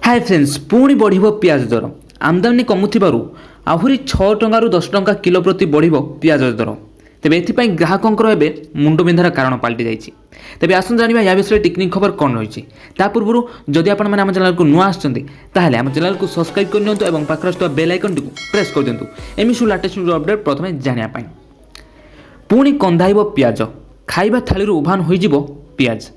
Hi friends पुणी बढ़ पियाज दर आमदानी कमुथिबारु आहुरी 6 टंकारु 10 टंका किलो प्रति बढ़ पियाज दर तेबे एथिपाई ग्राहकंकर एबे मुंड बिंधार कारण पलटि जाइछि। तेबे आसन जानिबा या विषय टेक्निक खबर कोन रहिछि ता पूर्वरु जदि आपण माने हम चैनल को नुआ आछन्ते ताहाले हम चैनल को सब्सक्राइब कर नियंतु एवं पाखरस्त बेल आइकन टिकु प्रेस कर दियंतु एमिसु लेटेस्ट न्यूज अपडेट प्रथमे जानिया पाई। पुणी कंधाइबो पियाज खाइबा थाली उभान होई जिवो पियाज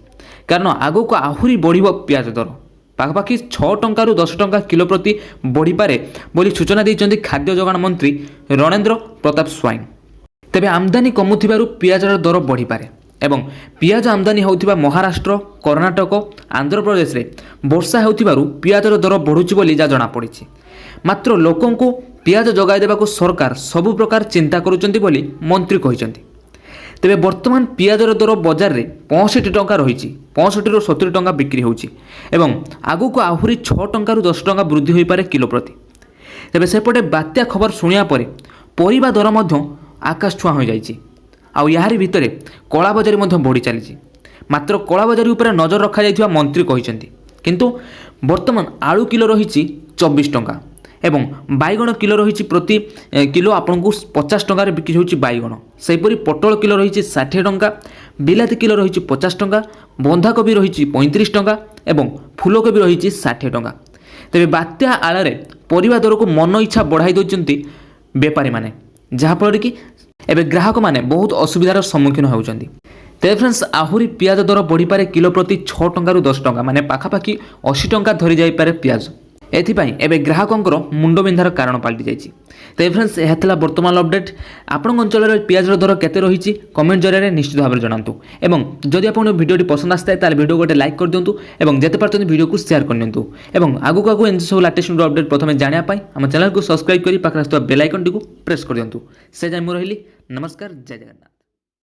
कारण आगो को आहुरी बढ़िबो पियाज दर पाखापाखि 6 टंकारु 10 टंका किलो प्रति बढ़ी पारे बोली सूचना देइचंदी खाद्य जोगाण मंत्री रणेंद्र प्रताप स्वाईं। तेबे आमदानी कमुथिबारु पियाजर दर बढ़ी पारे एवं पियाज आमदानी होउथिबा महाराष्ट्र कर्णाटक आंध्र प्रदेश रे वर्षा होउथिबारु पियाजर दर बढ़ुछि बोली जा जणा पड़िछि। मात्र लोकंकु पियाज जगाई देबाकू सरकार सबु प्रकार चिंता करूचंती बोली मंत्री कहिसंती। तेबे वर्तमान पियाजर दर बजार रे 65 टंका रही 65 ରୁ 70 टंका बिक्री होउछि एवं आगु को आहुरी 6 टंकारु 10 टंका वृद्धि होई पारे किलो प्रति। तेबे सेपटे बात्या खबर शुणिया परे परिबा दर मध्य आकाश छुआ हो जाइछि आ याहारी भितरे कला बजारी मध्य बढ़ी चलीछि। मात्र कला बजारी उपरे नजर रखा जाइथिबा मंत्री कहिसंती किंतु वर्तमान आलू किलो रही 24 टंका एवं बैगण किलो रही प्रति किलो आपन को 50 टंका बिक्री होची बैगण सेपरी पटल किलो रही 60 टंका बिलाती किलो रही 50 टंका बंधाकोबी रही 35 टंका एवं फूलकोबी रही 60 टंका। तेबे बात्या आଳରେ परिबा दर को मन इच्छा बढ़ाई दउचंती बेपारी माने जहाँफल कि एबे ग्राहक माने बहुत असुविधार सम्मुखीन होउचंती। तेबे फ्रेंड्स आहुरी पियाज दर बढ़ी पारे किलो प्रति 6 टंकारु 10 टंका माने पाखापाखि 80 टंका धरी जाई पारे पियाज एथिपाई एबे ग्राहकंकर मुंड बिंधार कारण पलटि जाइछि। तेबे फ्रेंड्स यह थिला वर्तमान अपडेट आपण अंचल पियाजर दर केते रहिछि कमेंट जरिए निश्चित भाव जणांतु एवं जदि आपण वीडियोटी पसंद आस्ताय ताले वीडियो गोटे लाइक कर दियंतु एवं जेते पारतनि वीडियो को शेयर कर नियंतु एवं आगु आगु एन सब लेटेस्ट अपडेट प्रथमे जानिया पाई हम चैनल को सब्सक्राइब करी पाखरास्त बेल आइकन टिकु प्रेस कर दियंतु। से जाय मु रहिली नमस्कार जय जगन्नाथ।